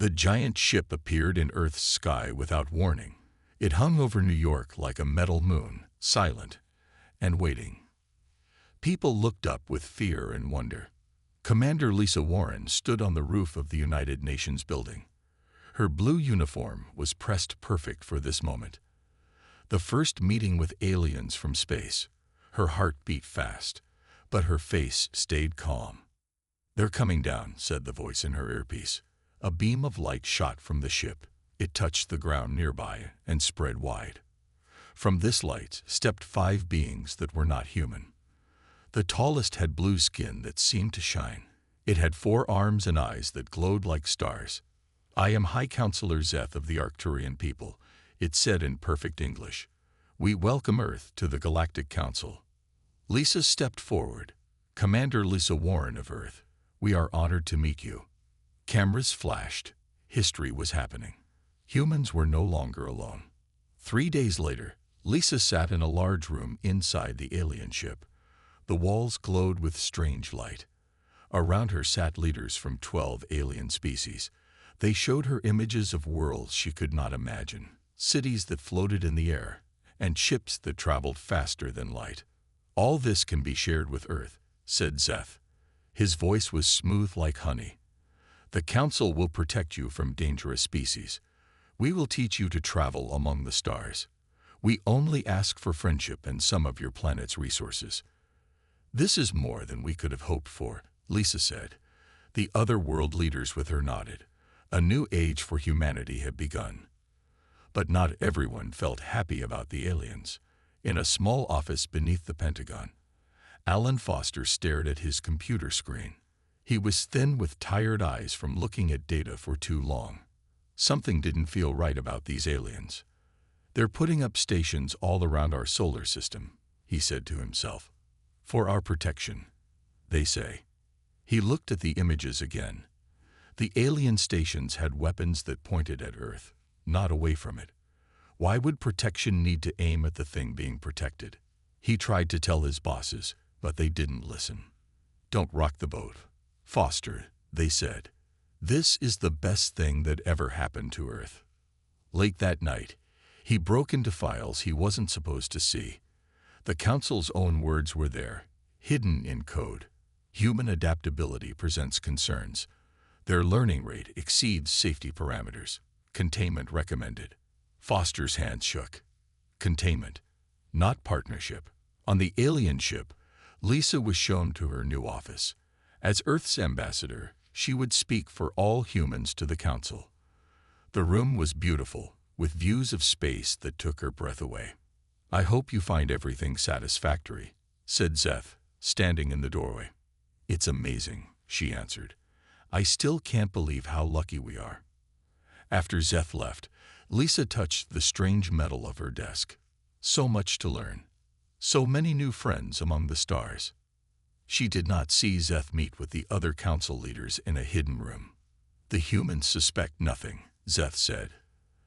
The giant ship appeared in Earth's sky without warning. It hung over New York like a metal moon, silent and waiting. People looked up with fear and wonder. Commander Lisa Warren stood on the roof of the United Nations building. Her blue uniform was pressed perfect for this moment. The first meeting with aliens from space. Her heart beat fast, but her face stayed calm. "They're coming down," said the voice in her earpiece. A beam of light shot from the ship. It touched the ground nearby and spread wide. From this light stepped 5 beings that were not human. The tallest had blue skin that seemed to shine. It had 4 arms and eyes that glowed like stars. "I am High Counselor Zeth of the Arcturian people," it said in perfect English. "We welcome Earth to the Galactic Council." Lisa stepped forward. "Commander Lisa Warren of Earth, we are honored to meet you." Cameras flashed. History was happening. Humans were no longer alone. 3 days later, Lisa sat in a large room inside the alien ship. The walls glowed with strange light. Around her sat leaders from 12 alien species. They showed her images of worlds she could not imagine, cities that floated in the air, and ships that traveled faster than light. "All this can be shared with Earth," said Zeth. His voice was smooth like honey. "The Council will protect you from dangerous species. We will teach you to travel among the stars. We only ask for friendship and some of your planet's resources." "This is more than we could have hoped for," Lisa said. The other world leaders with her nodded. A new age for humanity had begun. But not everyone felt happy about the aliens. In a small office beneath the Pentagon, Alan Foster stared at his computer screen. He was thin with tired eyes from looking at data for too long. Something didn't feel right about these aliens. "They're putting up stations all around our solar system," he said to himself. "For our protection, they say." He looked at the images again. The alien stations had weapons that pointed at Earth, not away from it. Why would protection need to aim at the thing being protected? He tried to tell his bosses, but they didn't listen. "Don't rock the boat, Foster," they said. "This is the best thing that ever happened to Earth." Late that night, he broke into files he wasn't supposed to see. The Council's own words were there, hidden in code. "Human adaptability presents concerns. Their learning rate exceeds safety parameters. Containment recommended." Foster's hands shook. Containment, not partnership. On the alien ship, Lisa was shown to her new office. As Earth's ambassador, she would speak for all humans to the Council. The room was beautiful, with views of space that took her breath away. "I hope you find everything satisfactory," said Zeth, standing in the doorway. "It's amazing," she answered. "I still can't believe how lucky we are." After Zeth left, Lisa touched the strange metal of her desk. So much to learn. So many new friends among the stars. She did not see Zeth meet with the other council leaders in a hidden room. "The humans suspect nothing," Zeth said.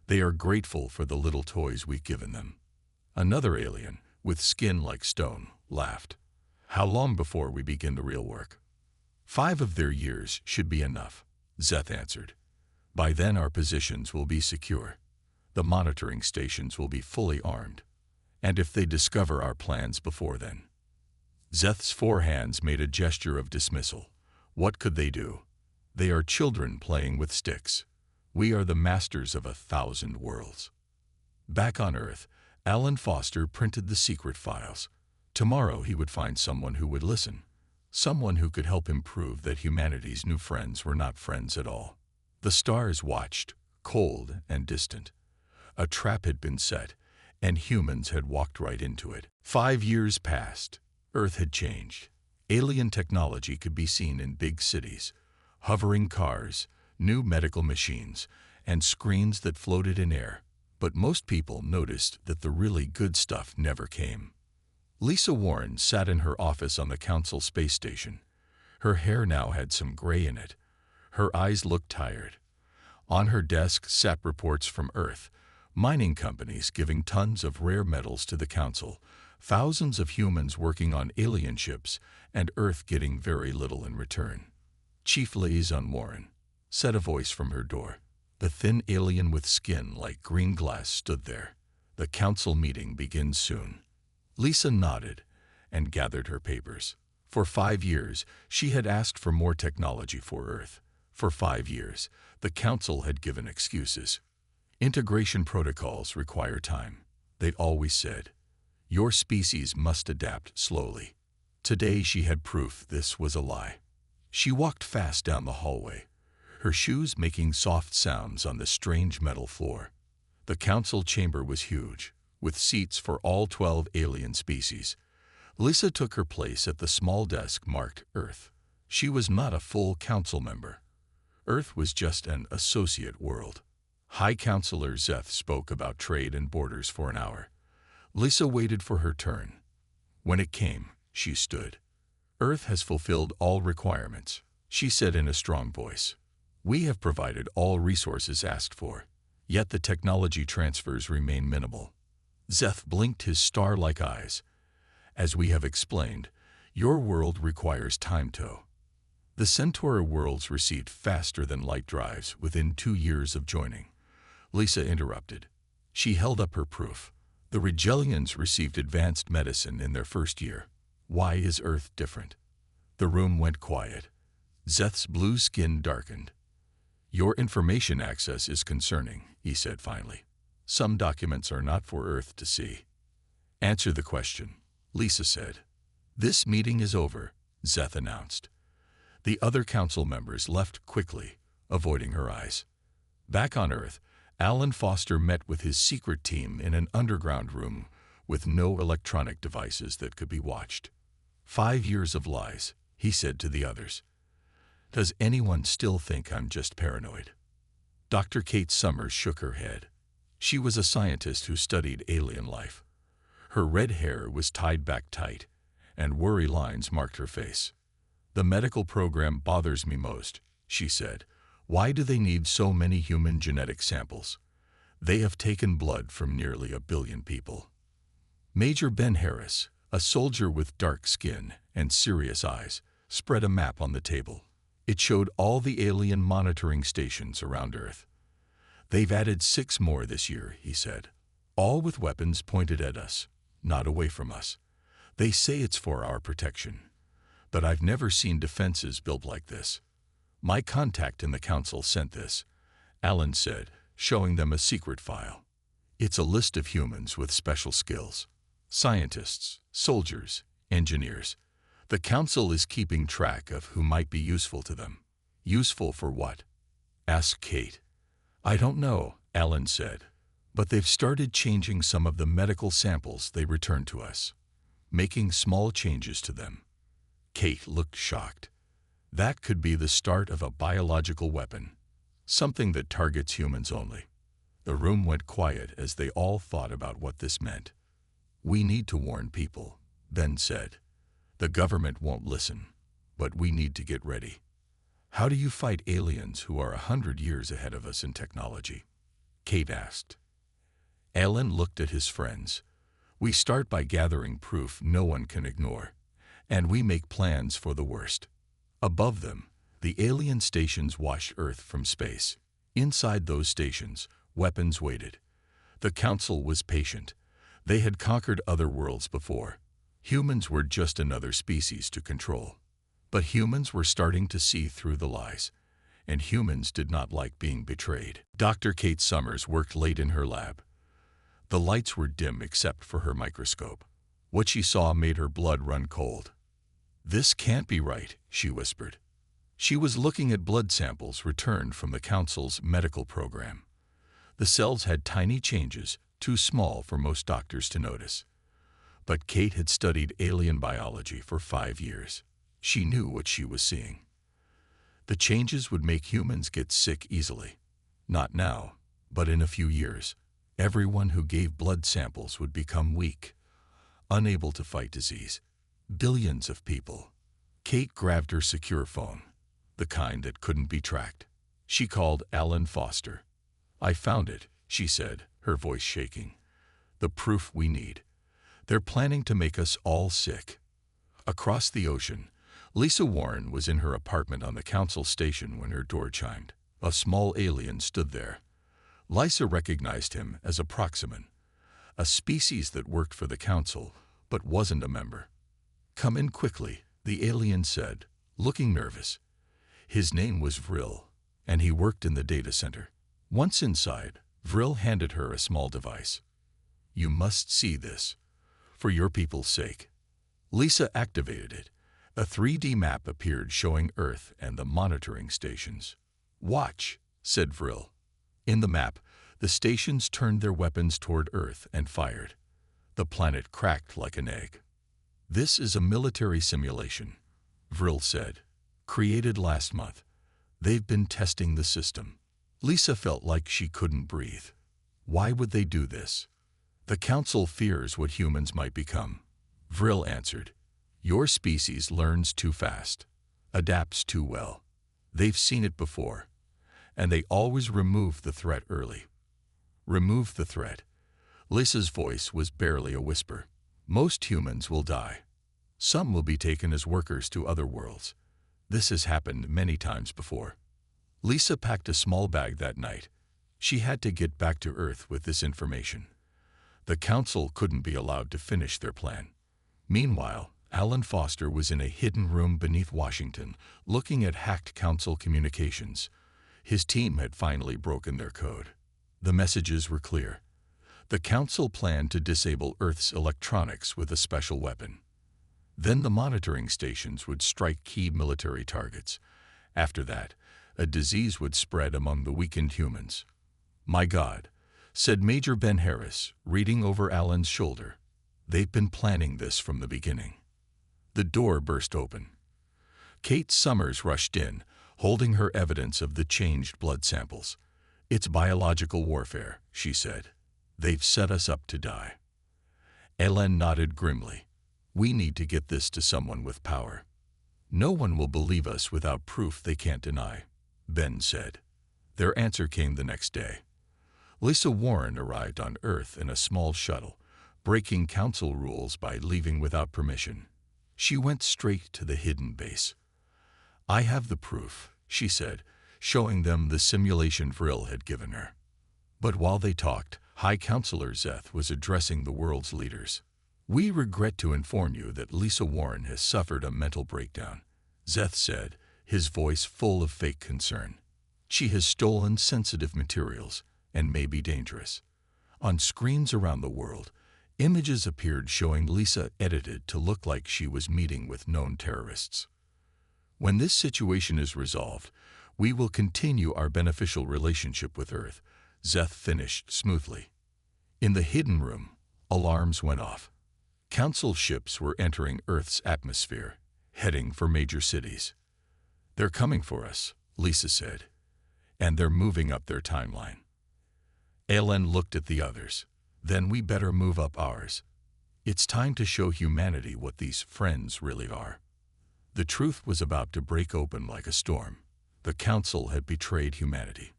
"They are grateful for the little toys we've given them." Another alien, with skin like stone, laughed. "How long before we begin the real work?" 5 of their years should be enough," Zeth answered. "By then our positions will be secure. The monitoring stations will be fully armed. And if they discover our plans before then..." Zeth's 4 hands made a gesture of dismissal. What could they do? They are children playing with sticks. We are the masters of 1,000 worlds. Back on Earth, Alan Foster printed the secret files. Tomorrow he would find someone who would listen. Someone who could help him prove that humanity's new friends were not friends at all. The stars watched, cold and distant. A trap had been set, and humans had walked right into it. 5 years passed. Earth had changed. Alien technology could be seen in big cities. Hovering cars, new medical machines, and screens that floated in air. But most people noticed that the really good stuff never came. Lisa Warren sat in her office on the Council space station. Her hair now had some gray in it. Her eyes looked tired. On her desk sat reports from Earth, mining companies giving tons of rare metals to the Council, thousands of humans working on alien ships, and Earth getting very little in return. Chief Liaison Warren, said a voice from her door. The thin alien with skin like green glass stood there. The council meeting begins soon. Lisa nodded and gathered her papers. For 5 years, she had asked for more technology for Earth. For 5 years, the council had given excuses. Integration protocols require time, they'd always said. Your species must adapt slowly. Today she had proof this was a lie. She walked fast down the hallway, her shoes making soft sounds on the strange metal floor. The council chamber was huge, with seats for all 12 alien species. Lisa took her place at the small desk marked Earth. She was not a full council member. Earth was just an associate world. High Counselor Zeth spoke about trade and borders for an hour. Lisa waited for her turn. When it came, she stood. Earth has fulfilled all requirements, she said in a strong voice. We have provided all resources asked for, yet the technology transfers remain minimal. Zeth blinked his star-like eyes. As we have explained, your world requires time tow. The Centaur worlds received faster than light drives within 2 years of joining. Lisa interrupted. She held up her proof. The Regellians received advanced medicine in their first year. Why is Earth different? The room went quiet. Zeth's blue skin darkened. Your information access is concerning, he said finally. Some documents are not for Earth to see. Answer the question, Lisa said. This meeting is over, Zeth announced. The other council members left quickly, avoiding her eyes. Back on Earth, Alan Foster met with his secret team in an underground room with no electronic devices that could be watched. 5 years of lies, he said to the others. Does anyone still think I'm just paranoid? Dr. Kate Summers shook her head. She was a scientist who studied alien life. Her red hair was tied back tight, and worry lines marked her face. The medical program bothers me most, she said. Why do they need so many human genetic samples? They have taken blood from nearly 1 billion people. Major Ben Harris, a soldier with dark skin and serious eyes, spread a map on the table. It showed all the alien monitoring stations around Earth. They've added 6 more this year, he said, all with weapons pointed at us, not away from us. They say it's for our protection. But I've never seen defenses built like this. My contact in the council sent this, Alan said, showing them a secret file. It's a list of humans with special skills. Scientists, soldiers, engineers. The council is keeping track of who might be useful to them. Useful for what? Asked Kate. I don't know, Alan said, but they've started changing some of the medical samples they return to us, making small changes to them. Kate looked shocked. That could be the start of a biological weapon, something that targets humans only. The room went quiet as they all thought about what this meant. We need to warn people, Ben said. The government won't listen, but we need to get ready. How do you fight aliens who are 100 years ahead of us in technology? Kate asked. Alan looked at his friends. We start by gathering proof no one can ignore, and we make plans for the worst. Above them, the alien stations watched Earth from space. Inside those stations, weapons waited. The council was patient. They had conquered other worlds before. Humans were just another species to control. But humans were starting to see through the lies, and humans did not like being betrayed. Dr. Kate Summers worked late in her lab. The lights were dim except for her microscope. What she saw made her blood run cold. This can't be right, she whispered. She was looking at blood samples returned from the council's medical program. The cells had tiny changes, too small for most doctors to notice. But Kate had studied alien biology for 5 years. She knew what she was seeing. The changes would make humans get sick easily. Not now, but in a few years. Everyone who gave blood samples would become weak, unable to fight disease. Billions of people. Kate grabbed her secure phone, the kind that couldn't be tracked. She called Alan Foster. I found it, she said, her voice shaking. The proof we need. They're planning to make us all sick. Across the ocean, Lisa Warren was in her apartment on the council station when her door chimed. A small alien stood there. Lysa recognized him as a Proximan, a species that worked for the Council, but wasn't a member. "Come in quickly," the alien said, looking nervous. His name was Vril, and he worked in the data center. Once inside, Vril handed her a small device. "You must see this, for your people's sake." Lysa activated it. A 3D map appeared showing Earth and the monitoring stations. "Watch," said Vril. In the map, the stations turned their weapons toward Earth and fired. The planet cracked like an egg. "This is a military simulation," Vril said. "Created last month. They've been testing the system." Lysa felt like she couldn't breathe. Why would they do this? "The Council fears what humans might become," Vril answered. "Your species learns too fast, adapts too well. They've seen it before, and they always remove the threat early." "Remove the threat." Lysa's voice was barely a whisper. "Most humans will die. Some will be taken as workers to other worlds. This has happened many times before." Lysa packed a small bag that night. She had to get back to Earth with this information. The Council couldn't be allowed to finish their plan. Meanwhile, Alan Foster was in a hidden room beneath Washington, looking at hacked Council communications. His team had finally broken their code. The messages were clear. The Council planned to disable Earth's electronics with a special weapon. Then the monitoring stations would strike key military targets. After that, a disease would spread among the weakened humans. "My God," said Major Ben Harris, reading over Alan's shoulder. "They've been planning this from the beginning." The door burst open. Kate Summers rushed in, holding her evidence of the changed blood samples. "It's biological warfare," she said. "They've set us up to die." Ellen nodded grimly. "We need to get this to someone with power." "No one will believe us without proof they can't deny," Ben said. Their answer came the next day. Lysa Warren arrived on Earth in a small shuttle, breaking Council rules by leaving without permission. She went straight to the hidden base. "I have the proof," she said, showing them the simulation Vril had given her. But while they talked, High Counselor Zeth was addressing the world's leaders. "We regret to inform you that Lysa Warren has suffered a mental breakdown," Zeth said, his voice full of fake concern. "She has stolen sensitive materials and may be dangerous." On screens around the world, images appeared showing Lysa edited to look like she was meeting with known terrorists. "When this situation is resolved, we will continue our beneficial relationship with Earth," Zeth finished smoothly. In the hidden room, alarms went off. Council ships were entering Earth's atmosphere, heading for major cities. "They're coming for us," Lysa said, "and they're moving up their timeline." Ellen looked at the others. "Then we better move up ours. It's time to show humanity what these friends really are." The truth was about to break open like a storm. The Council had betrayed humanity.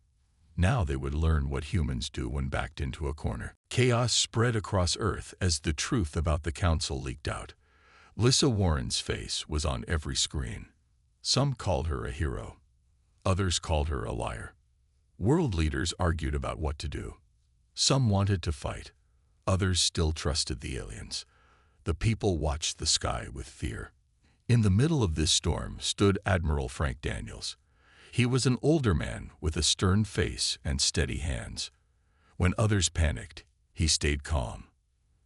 Now they would learn what humans do when backed into a corner. Chaos spread across Earth as the truth about the Council leaked out. Lysa Warren's face was on every screen. Some called her a hero. Others called her a liar. World leaders argued about what to do. Some wanted to fight. Others still trusted the aliens. The people watched the sky with fear. In the middle of this storm stood Admiral Frank Daniels. He was an older man with a stern face and steady hands. When others panicked, he stayed calm.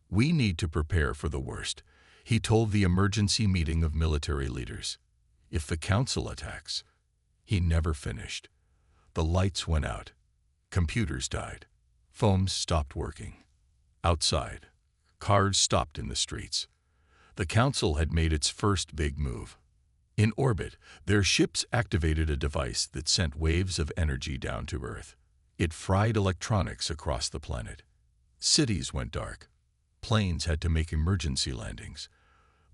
"We need to prepare for the worst," he told the emergency meeting of military leaders. "If the Council attacks..." He never finished. The lights went out. Computers died. Phones stopped working. Outside, cars stopped in the streets. The Council had made its first big move. In orbit, their ships activated a device that sent waves of energy down to Earth. It fried electronics across the planet. Cities went dark. Planes had to make emergency landings.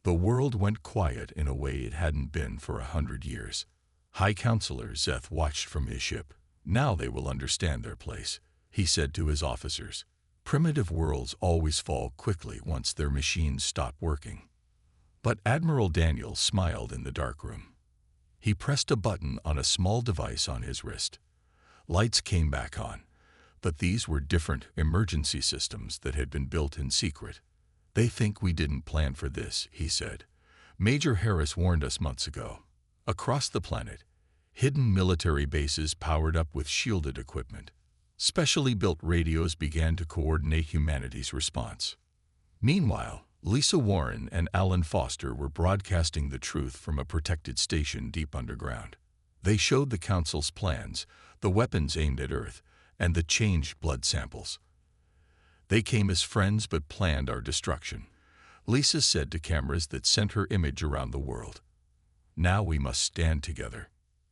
The world went quiet in a way it hadn't been for 100 years. High Counselor Zeth watched from his ship. "Now they will understand their place," he said to his officers. "Primitive worlds always fall quickly once their machines stop working." But Admiral Daniel smiled in the darkroom. He pressed a button on a small device on his wrist. Lights came back on, but these were different emergency systems that had been built in secret. "They think we didn't plan for this," he said. "Major Harris warned us months ago." Across the planet, hidden military bases powered up with shielded equipment. Specially built radios began to coordinate humanity's response. Meanwhile, Lisa Warren and Alan Foster were broadcasting the truth from a protected station deep underground. They showed the Council's plans, the weapons aimed at Earth, and the changed blood samples. "They came as friends but planned our destruction," Lisa said to cameras that sent her image around the world. "Now we must stand together."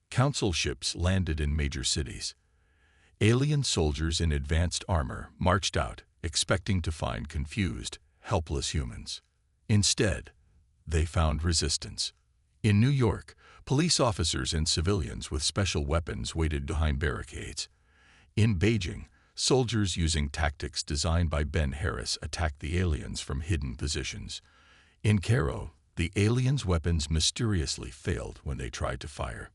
Council ships landed in major cities. Alien soldiers in advanced armor marched out, expecting to find confused, helpless humans. Instead, they found resistance. In New York, police officers and civilians with special weapons waited behind barricades. In Beijing, soldiers using tactics designed by Ben Harris attacked the aliens from hidden positions. In Cairo, the aliens' weapons mysteriously failed when they tried to fire.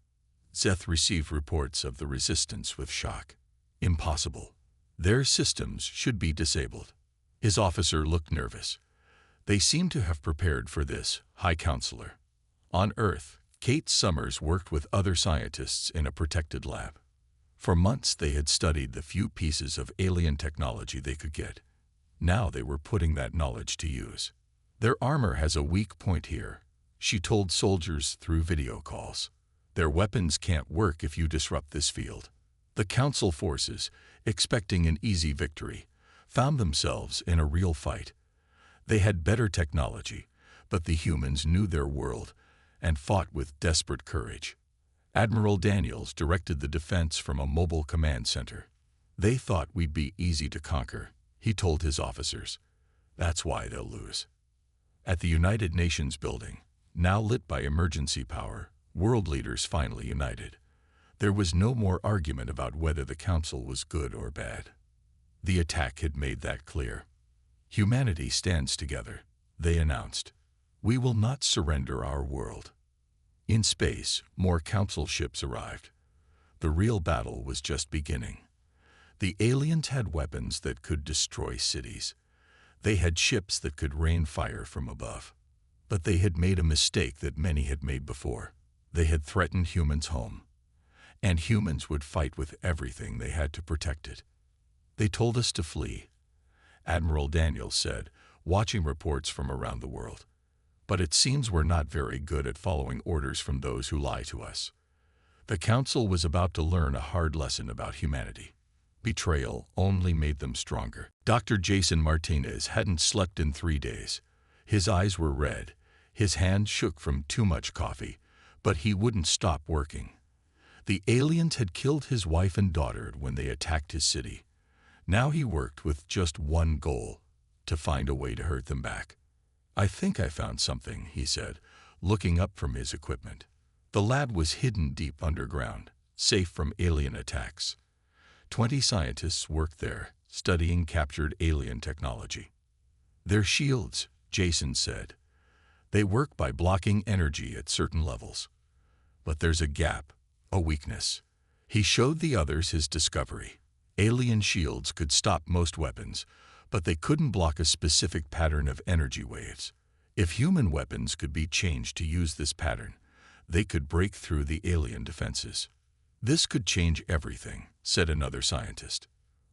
Zeth received reports of the resistance with shock. Impossible. Their systems should be disabled. His officer looked nervous. "They seem to have prepared for this, High Counselor." On Earth, Kate Summers worked with other scientists in a protected lab. For months they had studied the few pieces of alien technology they could get. Now they were putting that knowledge to use. "Their armor has a weak point here," she told soldiers through video calls. "Their weapons can't work if you disrupt this field." The Council forces, expecting an easy victory, found themselves in a real fight. They had better technology, but the humans knew their world and fought with desperate courage. Admiral Daniels directed the defense from a mobile command center. "They thought we'd be easy to conquer," he told his officers. "That's why they'll lose." At the United Nations building, now lit by emergency power, world leaders finally united. There was no more argument about whether the Council was good or bad. The attack had made that clear. "Humanity stands together," they announced. "We will not surrender our world." In space, more Council ships arrived. The real battle was just beginning. The aliens had weapons that could destroy cities. They had ships that could rain fire from above. But they had made a mistake that many had made before. They had threatened humans' home. And humans would fight with everything they had to protect it. "They told us to flee," Admiral Daniels said, watching reports from around the world. "But it seems we're not very good at following orders from those who lie to us." The Council was about to learn a hard lesson about humanity. Betrayal only made them stronger. Dr. Jason Martinez hadn't slept in 3 days. His eyes were red, his hands shook from too much coffee, but he wouldn't stop working. The aliens had killed his wife and daughter when they attacked his city. Now he worked with just one goal: to find a way to hurt them back. "I think I found something," he said, looking up from his equipment. The lab was hidden deep underground, safe from alien attacks. 20 scientists worked there, studying captured alien technology. "They're shields," Jason said. "They work by blocking energy at certain levels. But there's a gap, a weakness." He showed the others his discovery. Alien shields could stop most weapons, but they couldn't block a specific pattern of energy waves. If human weapons could be changed to use this pattern, they could break through the alien defenses. "This could change everything," said another scientist.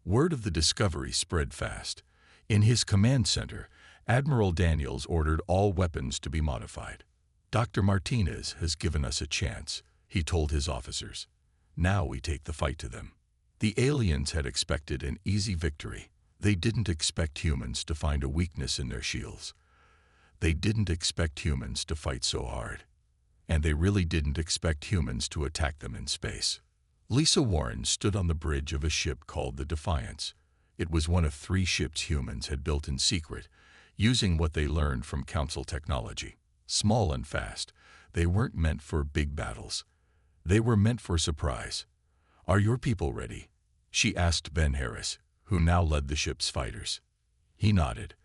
Word of the discovery spread fast. In his command center, Admiral Daniels ordered all weapons to be modified. "Dr. Martinez has given us a chance," he told his officers. "Now we take the fight to them." The aliens had expected an easy victory. They didn't expect humans to find a weakness in their shields. They didn't expect humans to fight so hard. And they really didn't expect humans to attack them in space. Lisa Warren stood on the bridge of a ship called the Defiance. It was one of 3 ships humans had built in secret, using what they learned from Council technology. Small and fast, they weren't meant for big battles. They were meant for surprise. "Are your people ready?" she asked Ben Harris, who now led the ship's fighters. He nodded,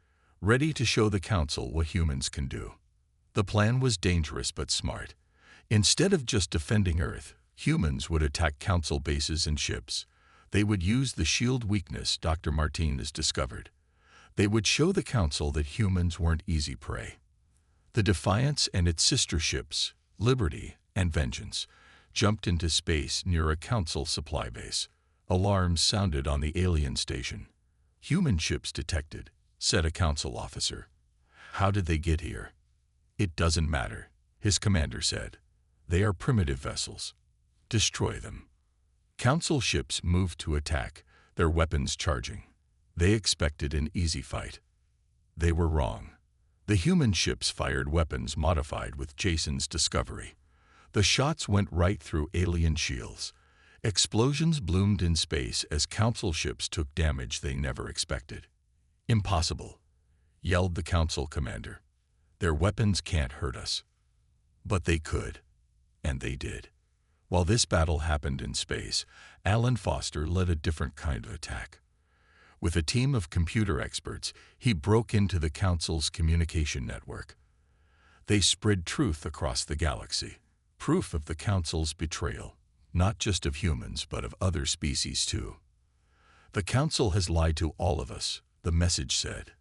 ready to show the Council what humans can do. The plan was dangerous but smart. Instead of just defending Earth, Humans would attack Council bases and ships. They would use the shield weakness Dr. Martinez discovered. They would show the Council that humans weren't easy prey. The Defiance and its sister ships, Liberty and Vengeance, jumped into space near a Council supply base. Alarms sounded on the alien station. "Human ships detected," said a Council officer. "How did they get here?" "It doesn't matter," his commander said. "They are primitive vessels. Destroy them." Council ships moved to attack, their weapons charging. They expected an easy fight. They were wrong. The human ships fired weapons modified with Jason's discovery. The shots went right through alien shields. Explosions bloomed in space as Council ships took damage they never expected. "Impossible," yelled the Council commander. "Their weapons can't hurt us." But they could, and they did. While this battle happened in space, Alan Foster led a different kind of attack. With a team of computer experts, he broke into the Council's communication network. They spread truth across the galaxy, proof of the Council's betrayal, not just of humans, but of other species too. "The Council has lied to all of us," the message said.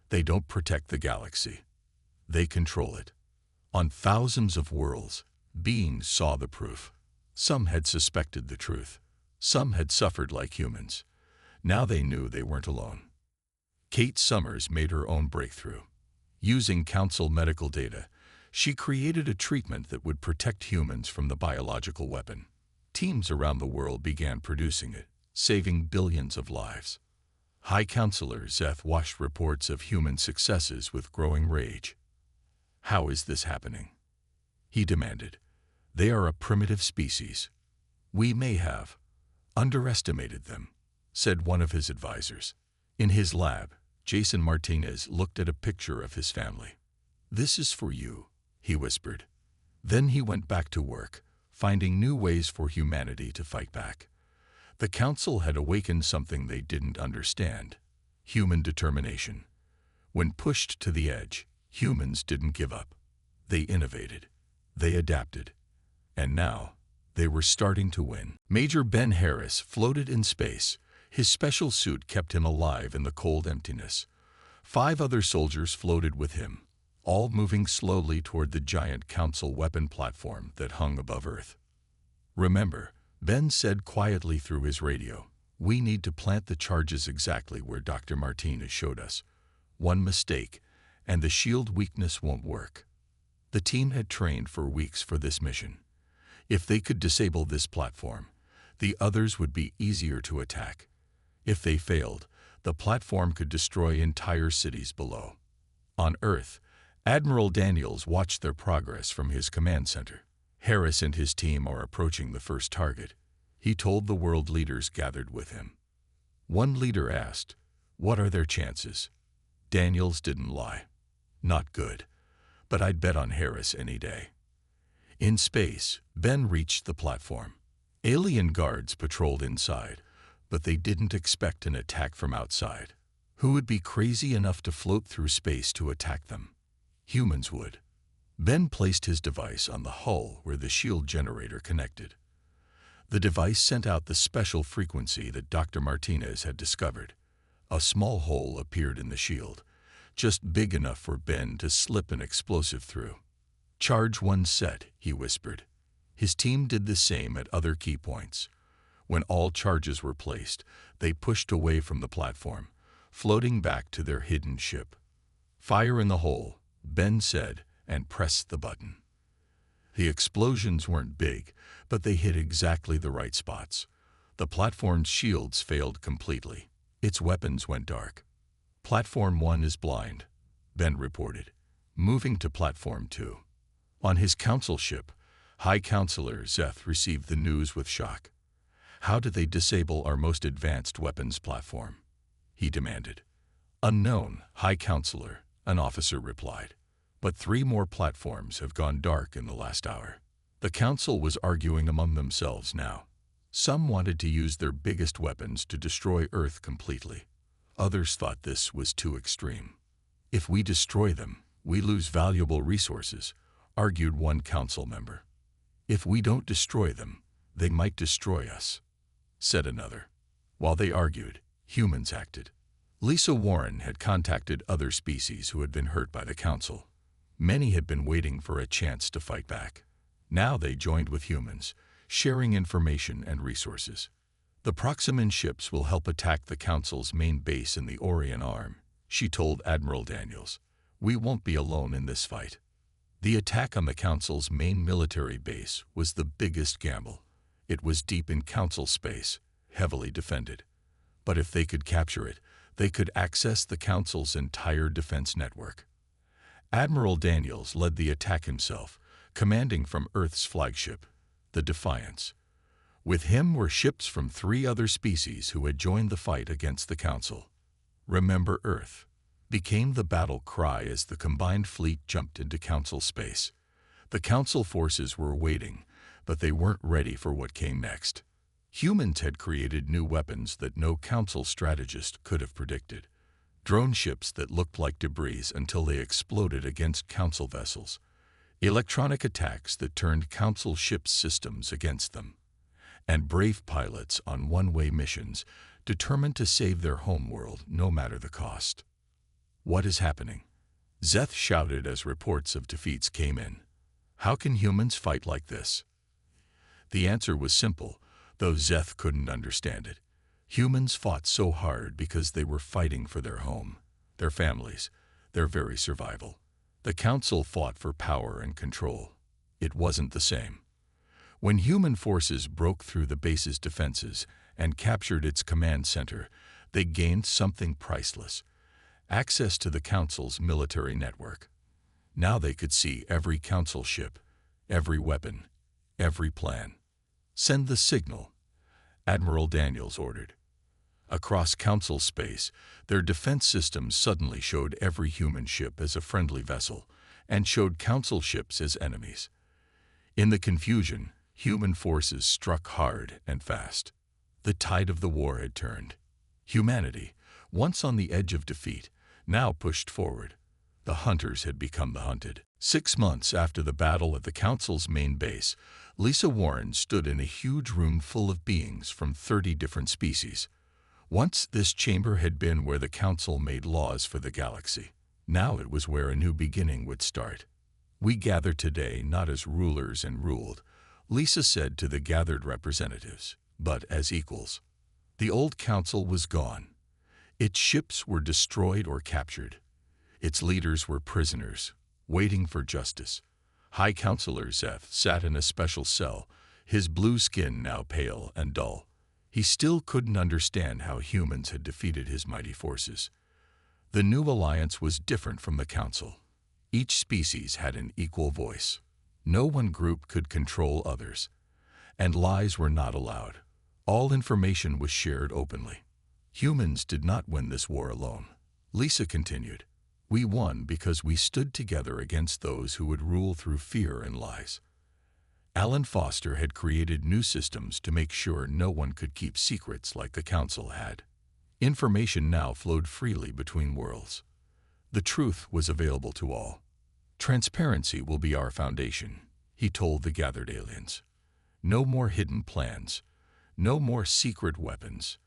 "They don't protect the galaxy. They control it." On thousands of worlds, beings saw the proof. Some had suspected the truth. Some had suffered like humans. Now they knew they weren't alone. Kate Summers made her own breakthrough. Using Council medical data, she created a treatment that would protect humans from the biological weapon. Teams around the world began producing it, saving billions of lives. High Councilor Zeth watched reports of human successes with growing rage. "How is this happening?" he demanded. "They are a primitive species. We may have underestimated them," said one of his advisors. In his lab, Jason Martinez looked at a picture of his family. "This is for you," he whispered. Then he went back to work, finding new ways for humanity to fight back. The Council had awakened something they didn't understand: human determination. When pushed to the edge, humans didn't give up. They innovated. They adapted. And now, they were starting to win. Major Ben Harris floated in space. His special suit kept him alive in the cold emptiness. 5 other soldiers floated with him, all moving slowly toward the giant Council weapon platform that hung above Earth. "Remember," Ben said quietly through his radio, "we need to plant the charges exactly where Dr. Martinez showed us. One mistake, and the shield weakness won't work." The team had trained for weeks for this mission. If they could disable this platform, the others would be easier to attack. If they failed, the platform could destroy entire cities below. On Earth, Admiral Daniels watched their progress from his command center. "Harris and his team are approaching the first target," he told the world leaders gathered with him. One leader asked, "What are their chances?" Daniels didn't lie. "Not good, but I'd bet on Harris any day." In space, Ben reached the platform. Alien guards patrolled inside, but they didn't expect an attack from outside. Who would be crazy enough to float through space to attack them? Humans would. Ben placed his device on the hull where the shield generator connected. The device sent out the special frequency that Dr. Martinez had discovered. A small hole appeared in the shield, just big enough for Ben to slip an explosive through. "Charge 1 set," he whispered. His team did the same at other key points. When all charges were placed, they pushed away from the platform, floating back to their hidden ship. "Fire in the hole," Ben said, and pressed the button. The explosions weren't big, but they hit exactly the right spots. The platform's shields failed completely. Its weapons went dark. "Platform 1 is blind," Ben reported, moving to Platform 2. On his Council ship, High Councilor Zeth received the news with shock. "How did they disable our most advanced weapons platform?" he demanded. "Unknown, High Councilor," an officer replied. "But 3 more platforms have gone dark in the last hour." The Council was arguing among themselves now. Some wanted to use their biggest weapons to destroy Earth completely. Others thought this was too extreme. "If we destroy them, we lose valuable resources," argued one Council member. "If we don't destroy them, "They might destroy us," said another. While they argued, humans acted. Lisa Warren had contacted other species who had been hurt by the Council. Many had been waiting for a chance to fight back. Now they joined with humans, sharing information and resources. "The Proximan ships will help attack the Council's main base in the Orion Arm," she told Admiral Daniels. "We won't be alone in this fight." The attack on the Council's main military base was the biggest gamble. It was deep in Council space, heavily defended. But if they could capture it, they could access the Council's entire defense network. Admiral Daniels led the attack himself, commanding from Earth's flagship, the Defiance. With him were ships from 3 other species who had joined the fight against the Council. "Remember Earth" became the battle cry as the combined fleet jumped into Council space. The Council forces were waiting, but they weren't ready for what came next. Humans had created new weapons that no Council strategist could have predicted. Drone ships that looked like debris until they exploded against Council vessels. Electronic attacks that turned Council ships' systems against them. And brave pilots on one-way missions, determined to save their homeworld no matter the cost. "What is happening?" Zeth shouted as reports of defeats came in. "How can humans fight like this?" The answer was simple, though Zeth couldn't understand it. Humans fought so hard because they were fighting for their home, their families, their very survival. The Council fought for power and control. It wasn't the same. When human forces broke through the base's defenses and captured its command center, they gained something priceless: access to the Council's military network. Now they could see every Council ship, every weapon, every plan. "Send the signal," Admiral Daniels ordered. Across Council space, their defense systems suddenly showed every human ship as a friendly vessel and showed Council ships as enemies. In the confusion, human forces struck hard and fast. The tide of the war had turned. Humanity, once on the edge of defeat, now pushed forward. The hunters had become the hunted. 6 months after the battle at the Council's main base, Lisa Warren stood in a huge room full of beings from 30 different species. Once this chamber had been where the Council made laws for the galaxy. Now it was where a new beginning would start. "We gather today not as rulers and ruled," Lisa said to the gathered representatives, "but as equals." The old Council was gone. Its ships were destroyed or captured. Its leaders were prisoners, waiting for justice. High Councilor Zeth sat in a special cell, his blue skin now pale and dull. He still couldn't understand how humans had defeated his mighty forces. The new alliance was different from the Council. Each species had an equal voice. No one group could control others. And lies were not allowed. All information was shared openly. Humans did not win this war alone. Lisa continued. "We won because we stood together against those who would rule through fear and lies." Alan Foster had created new systems to make sure no one could keep secrets like the Council had. Information now flowed freely between worlds. The truth was available to all. "Transparency will be our foundation," he told the gathered aliens. "No more hidden plans. No more secret weapons."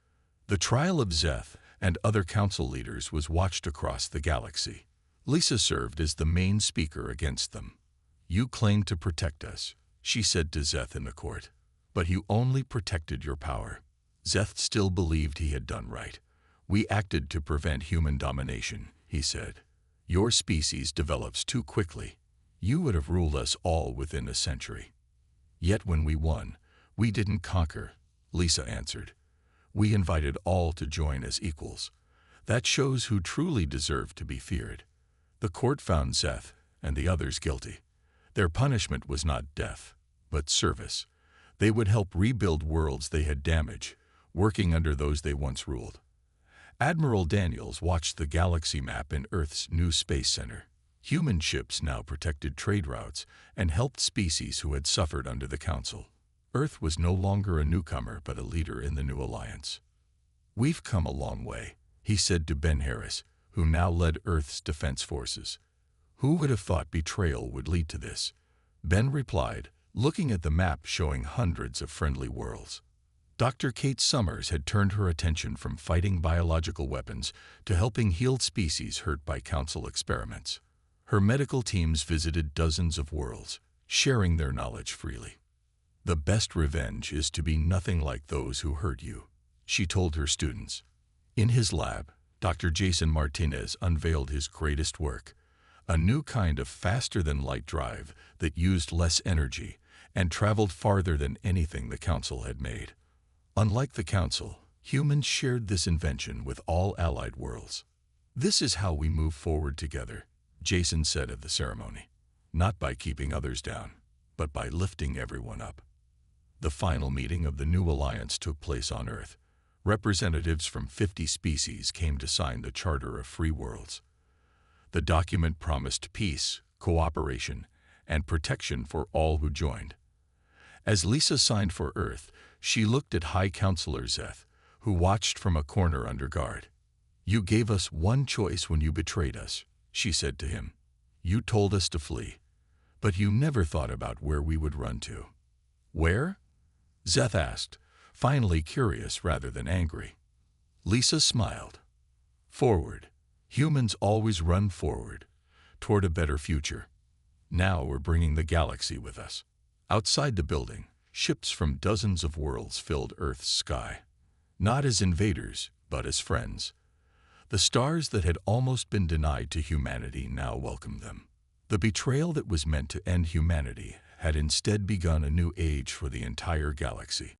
The trial of Zeth and other Council leaders was watched across the galaxy. Lisa served as the main speaker against them. "You claimed to protect us," she said to Zeth in the court, "but you only protected your power." Zeth still believed he had done right. "We acted to prevent human domination," he said. "Your species develops too quickly. You would have ruled us all within a century." "Yet when we won, we didn't conquer," Lisa answered. "We invited all to join as equals. That shows who truly deserved to be feared." The court found Zeth and the others guilty. Their punishment was not death, but service. They would help rebuild worlds they had damaged, working under those they once ruled. Admiral Daniels watched the galaxy map in Earth's new space center. Human ships now protected trade routes and helped species who had suffered under the Council. Earth was no longer a newcomer but a leader in the new alliance. "We've come a long way," he said to Ben Harris, who now led Earth's defense forces. "Who would have thought betrayal would lead to this?" Ben replied, looking at the map showing hundreds of friendly worlds. Dr. Kate Summers had turned her attention from fighting biological weapons to helping healed species hurt by council experiments. Her medical teams visited dozens of worlds, sharing their knowledge freely. "The best revenge is to be nothing like those who hurt you," she told her students. In his lab, Dr. Jason Martinez unveiled his greatest work, a new kind of faster-than-light drive that used less energy and traveled farther than anything the Council had made. Unlike the Council, humans shared this invention with all allied worlds. "This is how we move forward together," Jason said at the ceremony. "Not by keeping others down, but by lifting everyone up." The final meeting of the new alliance took place on Earth. Representatives from 50 species came to sign the Charter of Free Worlds. The document promised peace, cooperation, and protection for all who joined. As Lisa signed for Earth, she looked at High Counselor Zeth, who watched from a corner under guard. "You gave us one choice when you betrayed us," she said to him. "You told us to flee, but you never thought about where we would run to." "Where?" Zeth asked, finally curious rather than angry. Lisa smiled. "Forward. Humans always run forward, toward a better future. Now we're bringing the galaxy with us." Outside the building, ships from dozens of worlds filled Earth's sky. Not as invaders, but as friends. The stars that had almost been denied to humanity now welcomed them. The betrayal that was meant to end humanity had instead begun a new age for the entire galaxy.